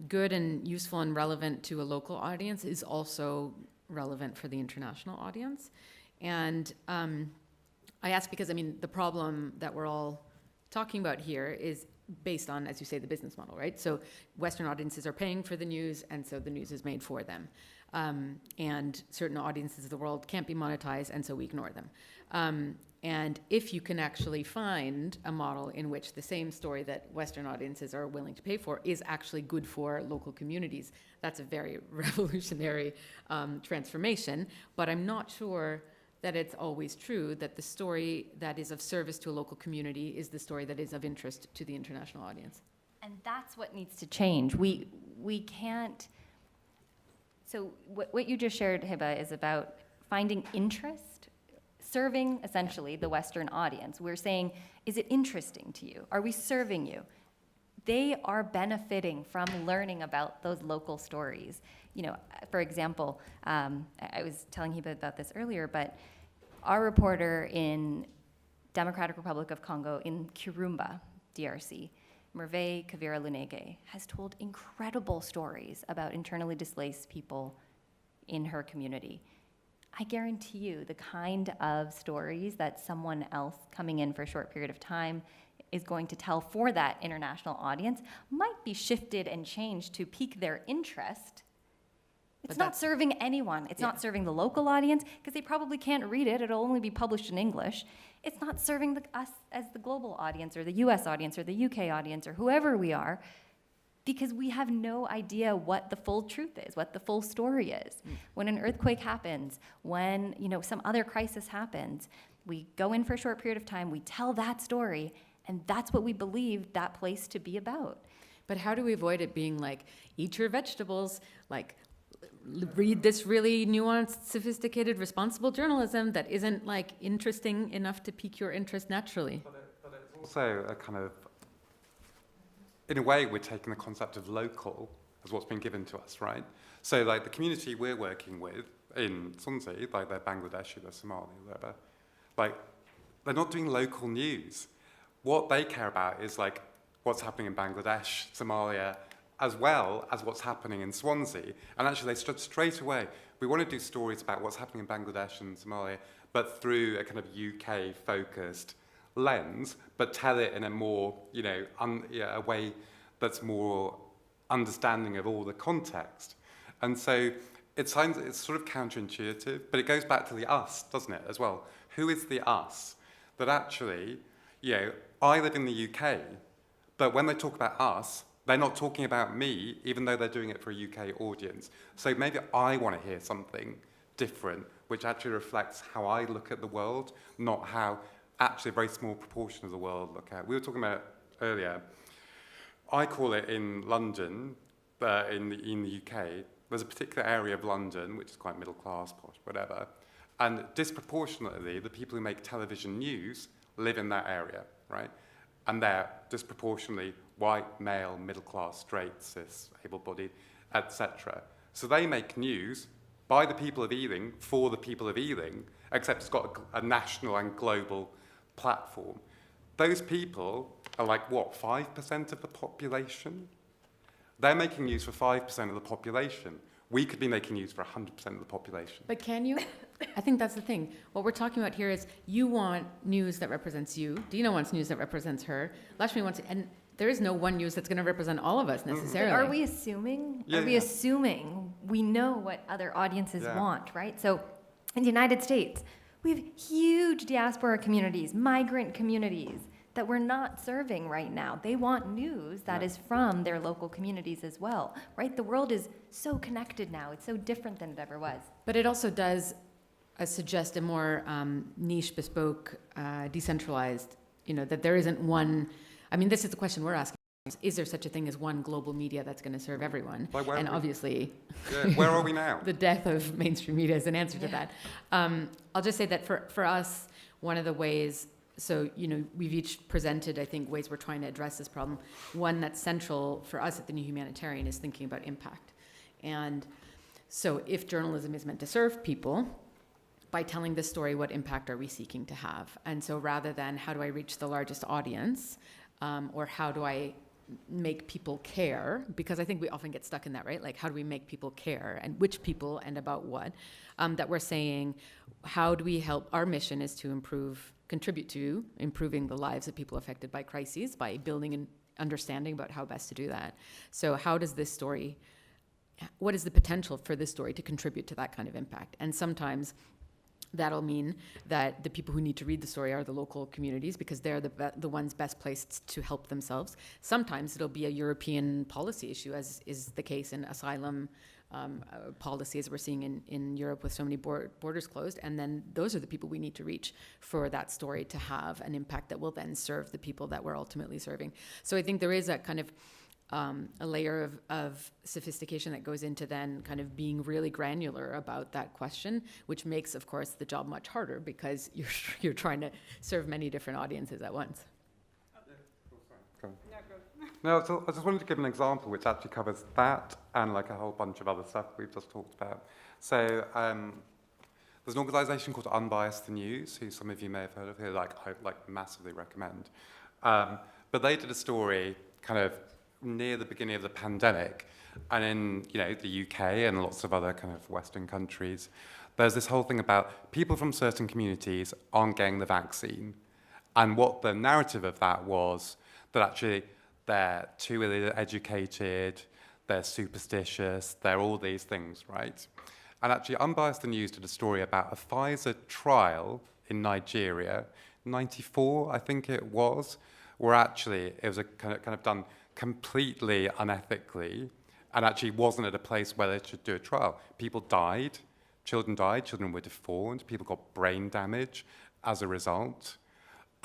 good and useful and relevant to a local audience is also relevant for the international audience. And I ask because, the problem that we're all talking about here is based on, as you say, the business model, right? So Western audiences are paying for the news, and so the news is made for them. And certain audiences of the world can't be monetized, and so we ignore them. And if you can actually find a model in which the same story that Western audiences are willing to pay for is actually good for local communities, that's a very revolutionary transformation. But I'm not sure that it's always true that the story that is of service to a local community is the story that is of interest to the international audience. And that's what needs to change. We can't. So what you just shared, Heba, is about finding interest, serving essentially the Western audience. We're saying, is it interesting to you? Are we serving you? They are benefiting from learning about those local stories. For example, I was telling Heba about this earlier, but our reporter in Democratic Republic of Congo in Kirumba, DRC, Merve Kavira Lunege, has told incredible stories about internally displaced people in her community. I guarantee you the kind of stories that someone else coming in for a short period of time is going to tell for that international audience might be shifted and changed to pique their interest. It's not serving anyone. It's not serving the local audience because they probably can't read it. It'll only be published in English. It's not serving us as the global audience or the US audience or the UK audience or whoever we are, because we have no idea what the full truth is, what the full story is. When an earthquake happens, when some other crisis happens, we go in for a short period of time, we tell that story, and that's what we believe that place to be about. But how do we avoid it being like, eat your vegetables, like read this really nuanced, sophisticated, responsible journalism that isn't like interesting enough to pique your interest naturally. But it's also a kind of, in a way, we're taking the concept of local as what's been given to us, right? So like the community we're working with in Swansea, like they're Bangladeshi, they're Somali, whatever, like they're not doing local news. What they care about is like what's happening in Bangladesh, Somalia, as well as what's happening in Swansea. And actually they stood straight away, we want to do stories about what's happening in Bangladesh and Somalia, but through a kind of UK-focused lens, but tell it in a more, you know, a way that's more understanding of all the context. And so it's sort of counterintuitive, but it goes back to the us, doesn't it, as well? Who is the us? That actually, you know, I live in the UK, but when they talk about us, they're not talking about me, even though they're doing it for a UK audience. So maybe I want to hear something different, which actually reflects how I look at the world, not how actually a very small proportion of the world look at. We were talking about earlier, I call it in London, in the UK, there's a particular area of London, which is quite middle class, posh, whatever, and disproportionately, the people who make television news live in that area, right? And they're disproportionately white, male, middle class, straight, cis, able-bodied, etc. So they make news by the people of Ealing, for the people of Ealing, except it's got a national and global platform. Those people are like, what, 5% of the population? They're making news for 5% of the population. We could be making news for 100% of the population. But can you? I think that's the thing. What we're talking about here is you want news that represents you. Dina wants news that represents her. Lakshmi wants, and there is no one news that's going to represent all of us necessarily. Are we assuming? Yeah, are we assuming we know what other audiences want, right? So in the United States, we have huge diaspora communities, migrant communities that we're not serving right now. They want news that is from their local communities as well, right? The world is so connected now. It's so different than it ever was. But it also does suggest a more niche, bespoke, decentralized, you know, that there isn't one. I mean, this is the question we're asking. Is there such a thing as one global media that's going to serve everyone? And obviously, where are we now? The death of mainstream media is an answer to that. I'll just say that for us, one of the ways, so, you know, we've each presented, I think, ways we're trying to address this problem. One that's central for us at the New Humanitarian is thinking about impact. And so if journalism is meant to serve people, by telling this story, what impact are we seeking to have? And so rather than how do I reach the largest audience, or how do I make people care, because I think we often get stuck in that, right? Like, how do we make people care, and which people and about what? That we're saying, how do we help? Our mission is to contribute to improving the lives of people affected by crises by building an understanding about how best to do that. So how does this story, what is the potential for this story to contribute to that kind of impact? And sometimes that'll mean that the people who need to read the story are the local communities because they're the ones best placed to help themselves. Sometimes it'll be a European policy issue, as is the case in asylum policies we're seeing in Europe with so many borders closed. And then those are the people we need to reach for that story to have an impact that will then serve the people that we're ultimately serving. So I think there is a kind of a layer of sophistication that goes into then kind of being really granular about that question, which makes, of course, the job much harder because you're trying to serve many different audiences at once. No, so I just wanted to give an example which actually covers that and like a whole bunch of other stuff we've just talked about. So there's an organisation called Unbiased the News, who some of you may have heard of, who I massively recommend. But they did a story kind of near the beginning of the pandemic, and in the UK and lots of other kind of Western countries, there's this whole thing about people from certain communities aren't getting the vaccine, and what the narrative of that was that actually they're too educated, they're superstitious, they're all these things, right? And actually, Unbiased the News did a story about a Pfizer trial in Nigeria, 94, I think it was, where actually it was a kind of done completely unethically, and actually wasn't at a place where they should do a trial. People died, children were deformed, people got brain damage as a result,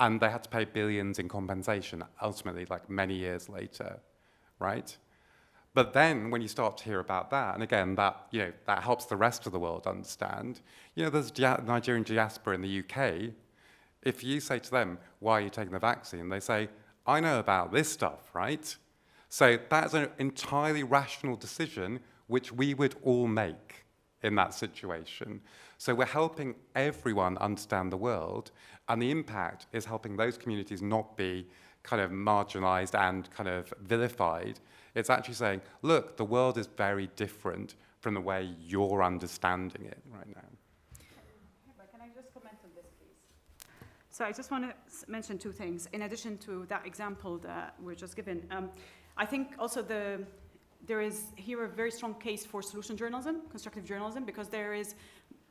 and they had to pay billions in compensation, ultimately, like many years later, right? But then when you start to hear about that, and again, that, you know, that helps the rest of the world understand, you know, there's Nigerian diaspora in the UK. If you say to them, why are you taking the vaccine? They say, I know about this stuff, right? So that's an entirely rational decision which we would all make in that situation. So we're helping everyone understand the world, and the impact is helping those communities not be kind of marginalized and kind of vilified. It's actually saying, look, the world is very different from the way you're understanding it right now. Can I just comment on this, please? So I just want to mention two things. In addition to that example that we're just given, I think also there is here a very strong case for solution journalism, constructive journalism, because there is,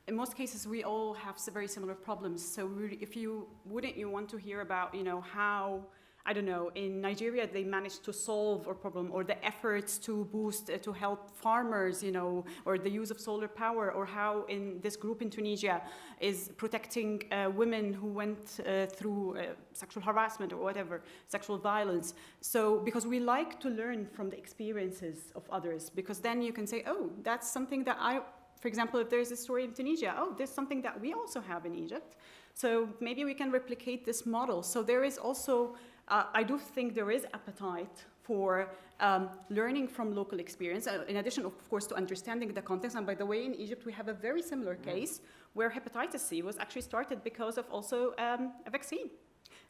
in most cases, we all have very similar problems. So if you want to hear about, you know, how, I don't know, in Nigeria they managed to solve a problem, or the efforts to boost, to help farmers, you know, or the use of solar power, or how in this group in Tunisia is protecting women who went through sexual harassment or whatever, sexual violence. So, because we like to learn from the experiences of others, because then you can say, oh, that's something that for example, if there's a story in Tunisia, oh, there's something that we also have in Egypt. So maybe we can replicate this model. So there is also, I do think there is appetite for learning from local experience, in addition, of course, to understanding the context. And by the way, in Egypt, we have a very similar case where hepatitis C was actually started because of also a vaccine.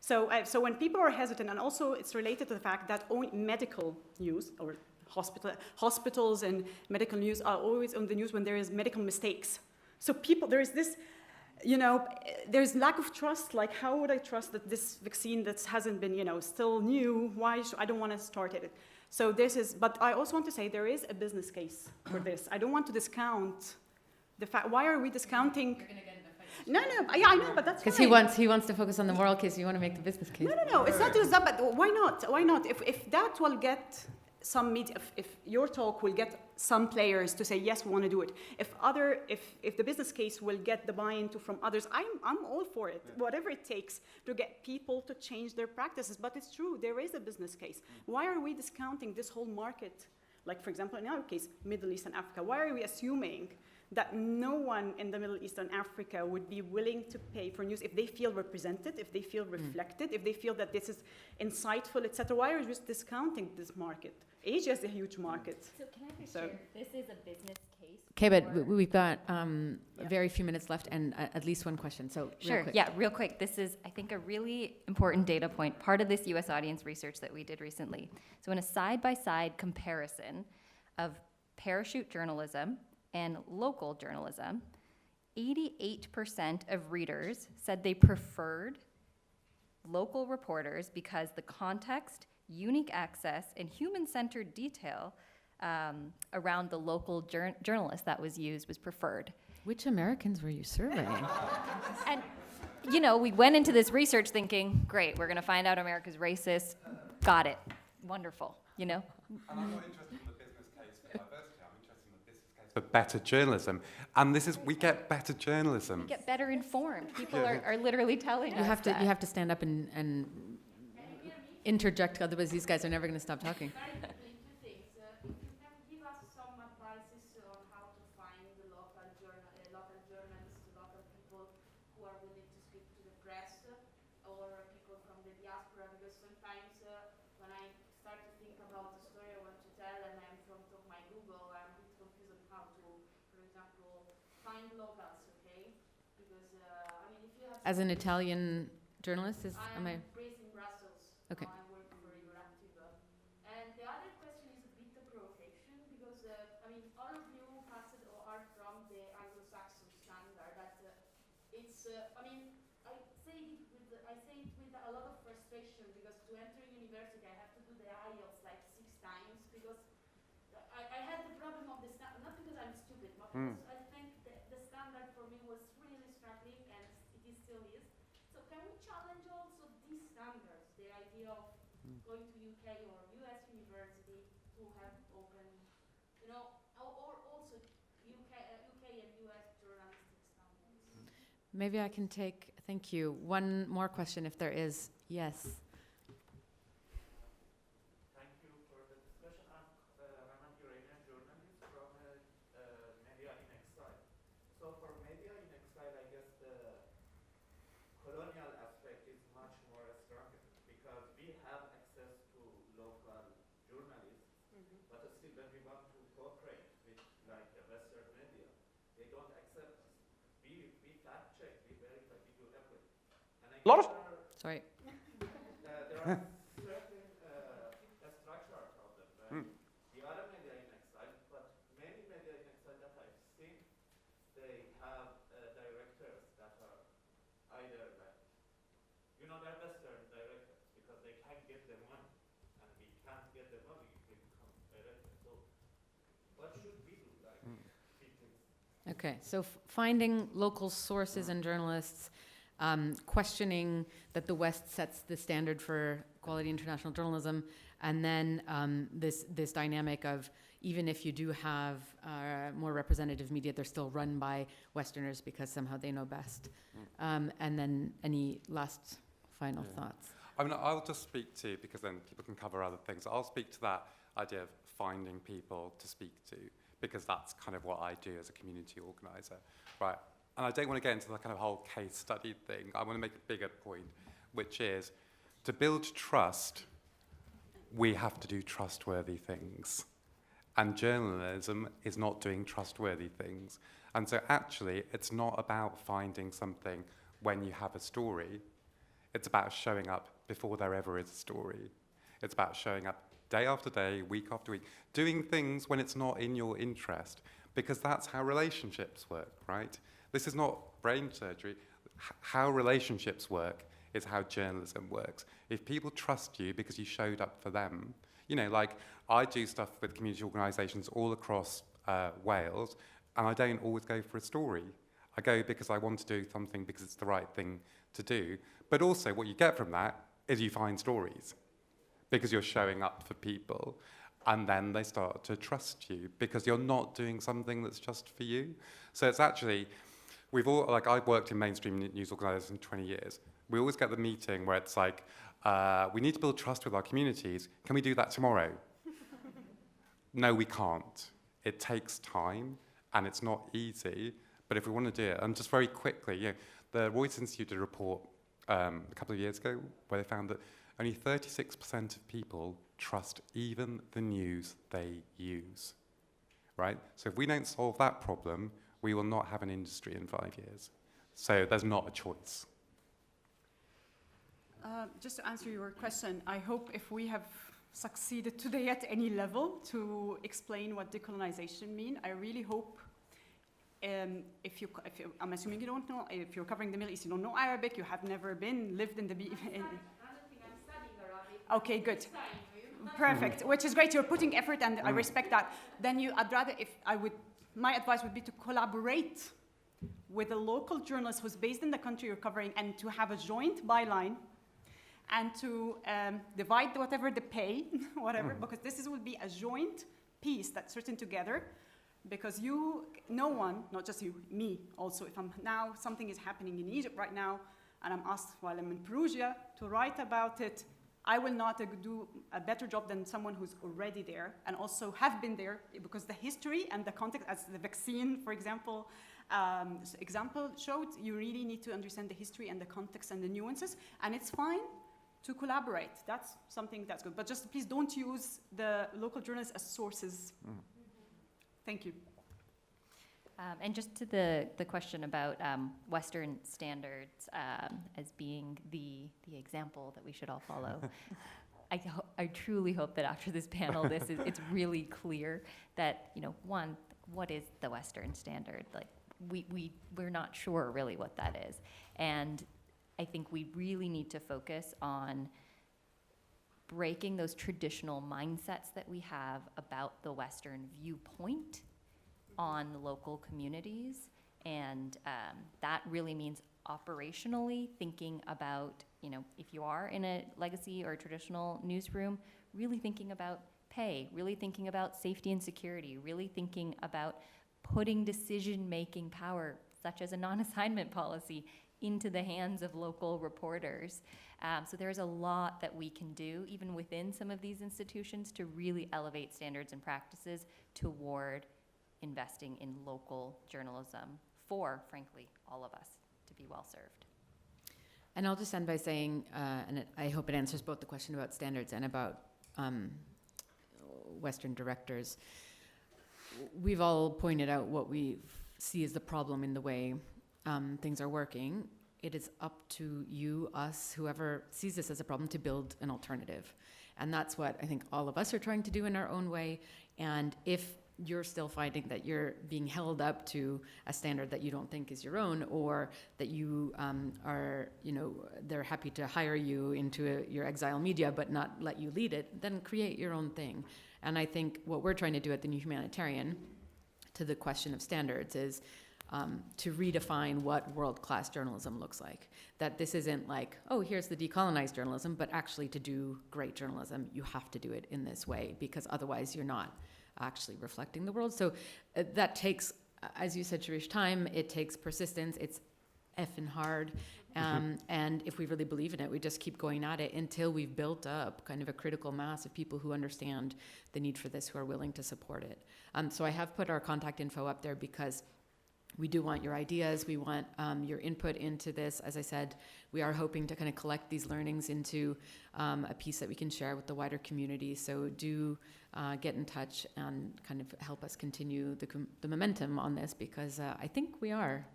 So when people are hesitant, and also it's related to the fact that only medical news, or hospitals and medical news are always on the news when there is medical mistakes. So there is this, you know, there's lack of trust. Like, how would I trust that this vaccine that hasn't been, you know, still new, I don't want to start it. So but I also want to say there is a business case for this. I don't want to discount the fact, why are we discounting? No, yeah, I know, but that's fine. Because he wants to focus on the moral case, you want to make the business case. No, it's not just that, but why not? If that will get some media, if your talk will get some players to say, yes, we want to do it. If the business case will get the buy-in from others, I'm all for it. Whatever it takes to get people to change their practices. But it's true, there is a business case. Why are we discounting this whole market? Like, for example, in our case, Middle East and Africa. Why are we assuming that no one in the Middle East and Africa would be willing to pay for news if they feel represented, if they feel reflected, if they feel that this is insightful, etc.? Why are we just discounting this market? Asia is a huge market. So can I be sure, this is a business case? Okay, but we've got very few minutes left and at least one question, so real quick. This is, I think, a really important data point, part of this US audience research that we did recently. So in a side-by-side comparison of parachute journalism and local journalism, 88% of readers said they preferred local reporters because the context, unique access, and human-centered detail around the local journalist that was used was preferred. Which Americans were you surveying? And, you know, we went into this research thinking, great, we're going to find out America's racist. Got it. Wonderful, you know? And I'm not interested in the business case for diversity. I'm interested in the business case for better journalism. And we get better journalism. We get better informed. People are literally telling us You have to stand up and interject, otherwise these guys are never going to stop talking. As an Italian journalist, am I? Based in Brussels. Okay. I work for Euractiv. And the other question is a bit of provocation because, all of you passed or are from the Anglo-Saxon standard that it's, I say it with a lot of frustration because to enter university I have to do the IELTS like 6 times because I had the problem of the standard, not because I'm stupid, but because I think the standard for me was really struggling and it still is. So can we challenge also these standards, the idea of going to UK or US university to have open, or also UK and US journalistic standards? Maybe I can take, thank you, one more question if there is. Yes. Thank you for the discussion. I'm A lot of Sorry. There are certain structural problems, right? The other media in exile, but many media in exile that I've seen, they have directors that are either like, they're Western directors because they can't get the money, and we can't get the money if we become directors. So what should we do? Like, Okay, so finding local sources and journalists, questioning that the West sets the standard for quality international journalism, and then this dynamic of even if you do have more representative media, they're still run by Westerners because somehow they know best. And then any last final thoughts? I mean, I'll just speak to, because then people can cover other things. I'll speak to that idea of finding people to speak to, because that's kind of what I do as a community organizer, right? And I don't want to get into the kind of whole case study thing. I want to make a bigger point, which is to build trust, we have to do trustworthy things. And journalism is not doing trustworthy things. And so actually, it's not about finding something when you have a story. It's about showing up before there ever is a story. It's about showing up day after day, week after week, doing things when it's not in your interest, because that's how relationships work, right? This is not brain surgery. How relationships work is how journalism works. If people trust you because you showed up for them, like I do stuff with community organisations all across Wales, and I don't always go for a story. I go because I want to do something because it's the right thing to do. But also what you get from that is you find stories because you're showing up for people, and then they start to trust you because you're not doing something that's just for you. So it's actually, I've worked in mainstream news organisations for 20 years. We always get the meeting where it's like, we need to build trust with our communities. Can we do that tomorrow? No, we can't. It takes time, and it's not easy. But if we want to do it, and just very quickly, the Reuters Institute did a report a couple of years ago where they found that only 36% of people trust even the news they use, right? So if we don't solve that problem, we will not have an industry in 5 years. So there's not a choice. Just to answer your question, I hope if we have succeeded today at any level to explain what decolonization means, I really hope I'm assuming you don't know, if you're covering the Middle East, you don't know Arabic, you have never lived in the... Okay, good. Perfect, which is great. You're putting effort, and I respect that. Then my advice would be to collaborate with a local journalist who's based in the country you're covering, and to have a joint byline, and to divide whatever the pay, because this will be a joint piece that's written together. Because no one, not just you, me also, if something is happening in Egypt right now, and I'm asked while I'm in Perugia to write about it, I will not do a better job than someone who's already there and also have been there, because the history and the context, as the vaccine, for example, showed, you really need to understand the history and the context and the nuances, and it's fine to collaborate. That's something that's good. But just please don't use the local journalists as sources. Thank you. And just to the question about Western standards as being the example that we should all follow, I truly hope that after this panel, it's really clear that, one, what is the Western standard? Like, we're not sure really what that is. And I think we really need to focus on breaking those traditional mindsets that we have about the Western viewpoint on local communities. And that really means operationally thinking about, if you are in a legacy or a traditional newsroom, really thinking about pay, really thinking about safety and security, really thinking about putting decision-making power, such as a non-assignment policy, into the hands of local reporters. So there's a lot that we can do, even within some of these institutions, to really elevate standards and practices toward investing in local journalism for, frankly, all of us to be well served. And I'll just end by saying, and I hope it answers both the question about standards and about Western directors. We've all pointed out what we see as the problem in the way things are working. it is up to you, us, whoever sees this as a problem, to build an alternative. And that's what I think all of us are trying to do in our own way. And if you're still finding that you're being held up to a standard that you don't think is your own, or that you are, they're happy to hire you into your exile media but not let you lead it, then create your own thing. And I think what we're trying to do at the New Humanitarian, to the question of standards, is to redefine what world-class journalism looks like. That this isn't like, oh, here's the decolonized journalism, but actually to do great journalism, you have to do it in this way, because otherwise you're not actually reflecting the world. So that takes, as you said, Shirish, time, it takes persistence, it's effing hard. And if we really believe in it, we just keep going at it until we've built up kind of a critical mass of people who understand the need for this, who are willing to support it. So I have put our contact info up there because we do want your ideas. We want your input into this. As I said, we are hoping to kind of collect these learnings into a piece that we can share with the wider community. So do get in touch and kind of help us continue the momentum on this, because I think we are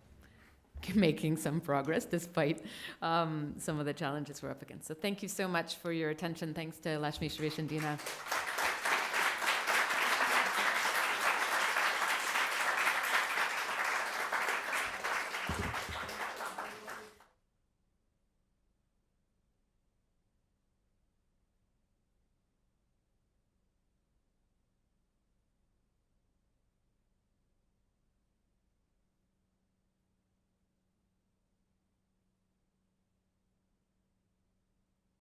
making some progress despite some of the challenges we're up against. So thank you so much for your attention. Thanks to Lashmi, Shirish, and Dina.